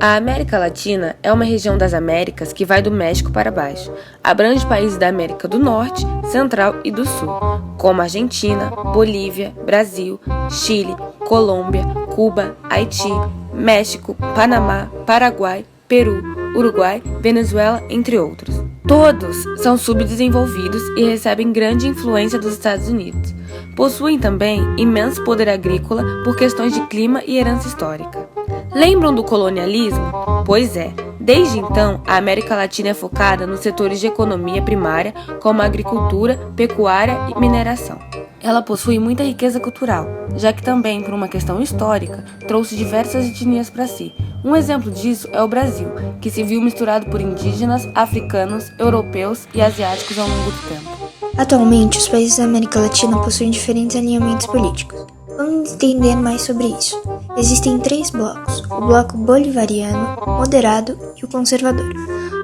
A América Latina é uma região das Américas que vai do México para baixo. Abrange países da América do Norte, Central e do Sul, como Argentina, Bolívia, Brasil, Chile, Colômbia, Cuba, Haiti, México, Panamá, Paraguai, Peru, Uruguai, Venezuela, entre outros. Todos são subdesenvolvidos e recebem grande influência dos Estados Unidos. Possuem também imenso poder agrícola por questões de clima e herança histórica. Lembram do colonialismo? Pois é, desde então a América Latina é focada nos setores de economia primária, como a agricultura, pecuária e mineração. Ela possui muita riqueza cultural, já que também, por uma questão histórica, trouxe diversas etnias para si. Um exemplo disso é o Brasil, que se viu misturado por indígenas, africanos, europeus e asiáticos ao longo do tempo. Atualmente, os países da América Latina possuem diferentes alinhamentos políticos. Vamos entender mais sobre isso. Existem 3 blocos: o bloco bolivariano, moderado e o conservador.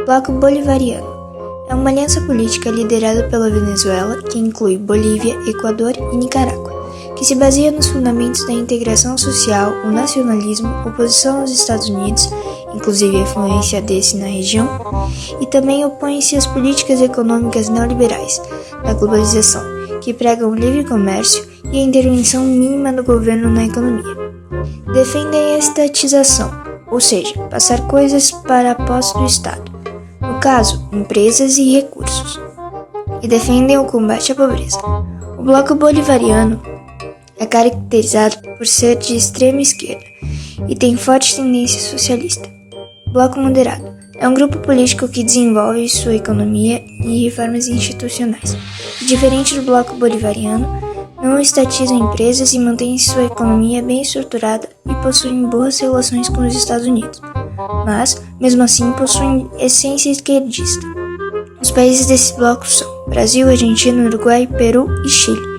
O bloco bolivariano é uma aliança política liderada pela Venezuela, que inclui Bolívia, Equador e Nicarágua, que se baseia nos fundamentos da integração social, o nacionalismo, oposição aos Estados Unidos, inclusive a influência desse na região, e também opõe-se às políticas econômicas neoliberais da globalização, que pregam o livre comércio e a intervenção mínima do governo na economia. Defendem a estatização, ou seja, passar coisas para a posse do Estado, no caso, empresas e recursos, e defendem o combate à pobreza. O bloco bolivariano é caracterizado por ser de extrema esquerda e tem forte tendência socialista. O bloco moderado é um grupo político que desenvolve sua economia e reformas institucionais. E, diferente do bloco bolivariano, não estatiza empresas e mantém sua economia bem estruturada e possuem boas relações com os Estados Unidos, mas, mesmo assim, possuem essência esquerdista. Os países desse bloco são Brasil, Argentina, Uruguai, Peru e Chile.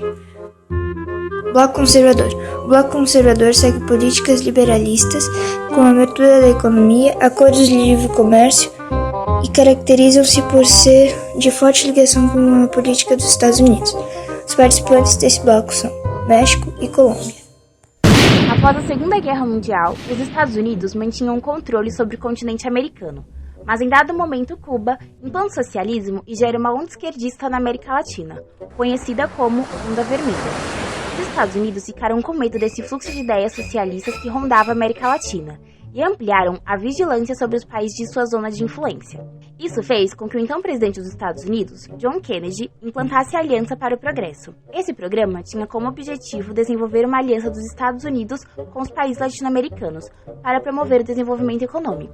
Bloco conservador. O bloco conservador segue políticas liberalistas com abertura da economia, acordos de livre comércio e caracterizam-se por ser de forte ligação com a política dos Estados Unidos. Os participantes desse bloco são México e Colômbia. Após a Segunda Guerra Mundial, os Estados Unidos mantinham controle sobre o continente americano, mas em dado momento Cuba implanta o socialismo e gera uma onda esquerdista na América Latina, conhecida como Onda Vermelha. Os Estados Unidos ficaram com medo desse fluxo de ideias socialistas que rondava a América Latina e ampliaram a vigilância sobre os países de sua zona de influência. Isso fez com que o então presidente dos Estados Unidos, John Kennedy, implantasse a Aliança para o Progresso. Esse programa tinha como objetivo desenvolver uma aliança dos Estados Unidos com os países latino-americanos para promover o desenvolvimento econômico.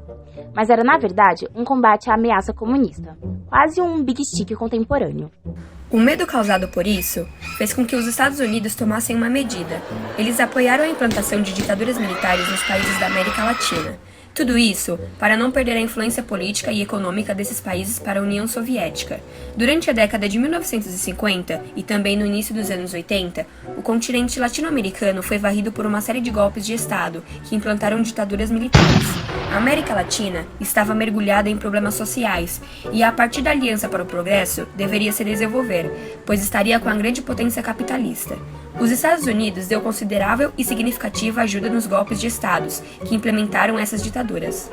Mas era, na verdade, um combate à ameaça comunista, quase um Big Stick contemporâneo. O medo causado por isso fez com que os Estados Unidos tomassem uma medida. Eles apoiaram a implantação de ditaduras militares nos países da América Latina. Tudo isso para não perder a influência política e econômica desses países para a União Soviética. Durante a década de 1950 e também no início dos anos 80, o continente latino-americano foi varrido por uma série de golpes de Estado que implantaram ditaduras militares. A América Latina estava mergulhada em problemas sociais e, a partir da Aliança para o Progresso, deveria se desenvolver, pois estaria com a grande potência capitalista. Os Estados Unidos deu considerável e significativa ajuda nos golpes de estados que implementaram essas ditaduras.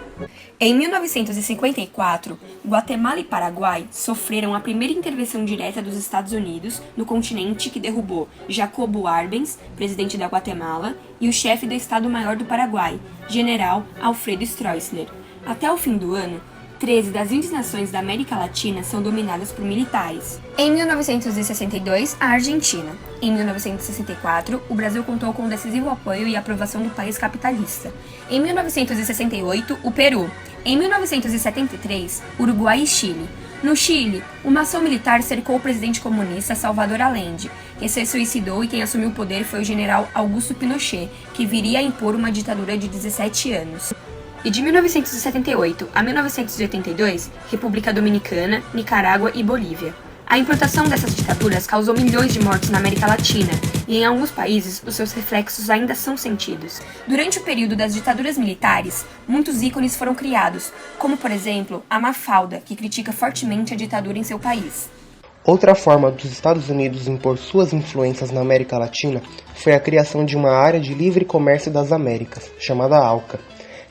Em 1954, Guatemala e Paraguai sofreram a primeira intervenção direta dos Estados Unidos no continente que derrubou Jacobo Arbenz, presidente da Guatemala, e o chefe do Estado-Maior do Paraguai, general Alfredo Stroessner. Até o fim do ano, 13 das 20 nações da América Latina são dominadas por militares. Em 1962, a Argentina. Em 1964, o Brasil contou com o decisivo apoio e aprovação do país capitalista. Em 1968, o Peru. Em 1973, Uruguai e Chile. No Chile, uma ação militar cercou o presidente comunista Salvador Allende, que se suicidou, e quem assumiu o poder foi o general Augusto Pinochet, que viria a impor uma ditadura de 17 anos. E de 1978 a 1982, República Dominicana, Nicarágua e Bolívia. A implantação dessas ditaduras causou milhões de mortes na América Latina, e em alguns países os seus reflexos ainda são sentidos. Durante o período das ditaduras militares, muitos ícones foram criados, como por exemplo a Mafalda, que critica fortemente a ditadura em seu país. Outra forma dos Estados Unidos impor suas influências na América Latina foi a criação de uma área de livre comércio das Américas, chamada ALCA,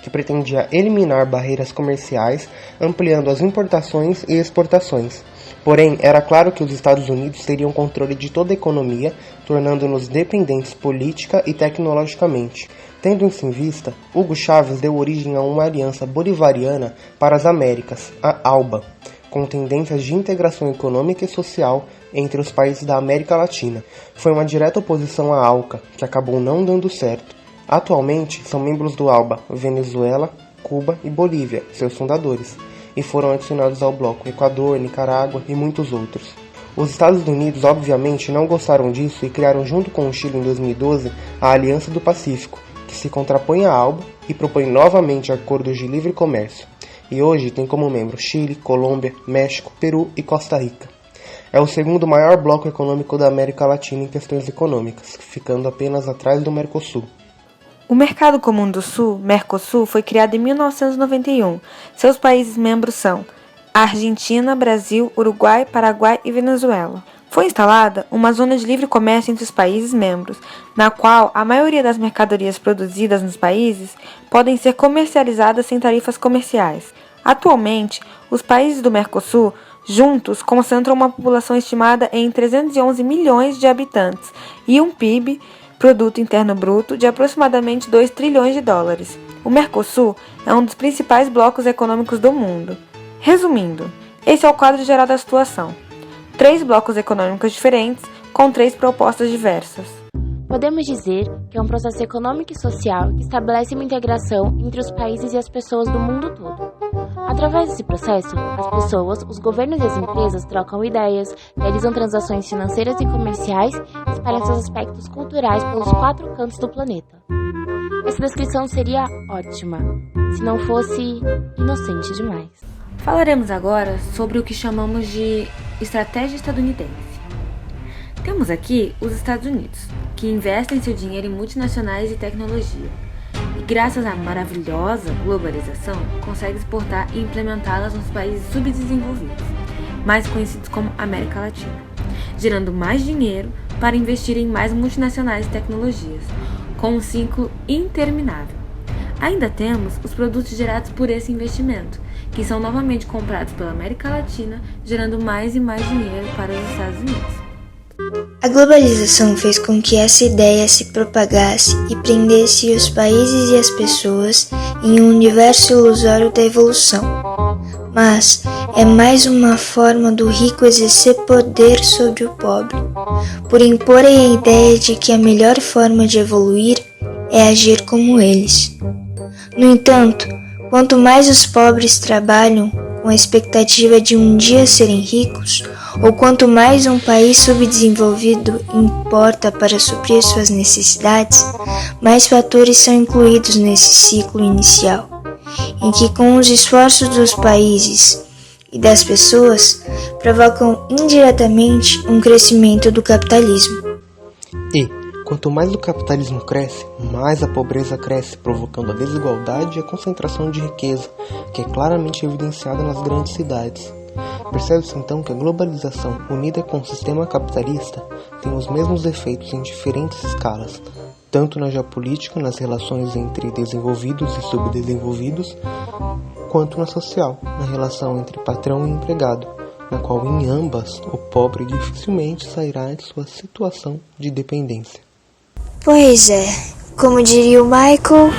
que pretendia eliminar barreiras comerciais, ampliando as importações e exportações. Porém, era claro que os Estados Unidos teriam controle de toda a economia, tornando-nos dependentes política e tecnologicamente. Tendo isso em vista, Hugo Chávez deu origem a uma aliança bolivariana para as Américas, a ALBA, com tendências de integração econômica e social entre os países da América Latina. Foi uma direta oposição à ALCA, que acabou não dando certo. Atualmente, são membros do ALBA Venezuela, Cuba e Bolívia, seus fundadores, e foram adicionados ao bloco Equador, Nicarágua e muitos outros. Os Estados Unidos, obviamente, não gostaram disso e criaram junto com o Chile em 2012 a Aliança do Pacífico, que se contrapõe à ALBA e propõe novamente acordos de livre comércio. E hoje tem como membro Chile, Colômbia, México, Peru e Costa Rica. É o segundo maior bloco econômico da América Latina em questões econômicas, ficando apenas atrás do Mercosul. O Mercado Comum do Sul, Mercosul, foi criado em 1991. Seus países membros são Argentina, Brasil, Uruguai, Paraguai e Venezuela. Foi instalada uma zona de livre comércio entre os países membros, na qual a maioria das mercadorias produzidas nos países podem ser comercializadas sem tarifas comerciais. Atualmente, os países do Mercosul juntos concentram uma população estimada em 311 milhões de habitantes e um PIB, Produto Interno Bruto, de aproximadamente 2 trilhões de dólares. O Mercosul é um dos principais blocos econômicos do mundo. Resumindo, esse é o quadro geral da situação. 3 blocos econômicos diferentes, com 3 propostas diversas. Podemos dizer que é um processo econômico e social que estabelece uma integração entre os países e as pessoas do mundo todo. Através desse processo, as pessoas, os governos e as empresas trocam ideias, realizam transações financeiras e comerciais e espalham seus aspectos culturais pelos 4 cantos do planeta. Essa descrição seria ótima, se não fosse inocente demais. Falaremos agora sobre o que chamamos de estratégia estadunidense. Temos aqui os Estados Unidos, que investem seu dinheiro em multinacionais e tecnologia, e graças à maravilhosa globalização, consegue exportar e implementá-las nos países subdesenvolvidos, mais conhecidos como América Latina, gerando mais dinheiro para investir em mais multinacionais e tecnologias, com um ciclo interminável. Ainda temos os produtos gerados por esse investimento, que são novamente comprados pela América Latina, gerando mais e mais dinheiro para os Estados Unidos. A globalização fez com que essa ideia se propagasse e prendesse os países e as pessoas em um universo ilusório da evolução. Mas é mais uma forma do rico exercer poder sobre o pobre, por imporem a ideia de que a melhor forma de evoluir é agir como eles. No entanto, quanto mais os pobres trabalham com a expectativa de um dia serem ricos, ou quanto mais um país subdesenvolvido importa para suprir suas necessidades, mais fatores são incluídos nesse ciclo inicial, em que com os esforços dos países e das pessoas provocam indiretamente um crescimento do capitalismo. E, quanto mais o capitalismo cresce, mais a pobreza cresce, provocando a desigualdade e a concentração de riqueza, que é claramente evidenciada nas grandes cidades. Percebe-se então que a globalização, unida com o sistema capitalista, tem os mesmos efeitos em diferentes escalas, tanto na geopolítica, nas relações entre desenvolvidos e subdesenvolvidos, quanto na social, na relação entre patrão e empregado, na qual em ambas o pobre dificilmente sairá de sua situação de dependência. Pois é, como diria o Michael...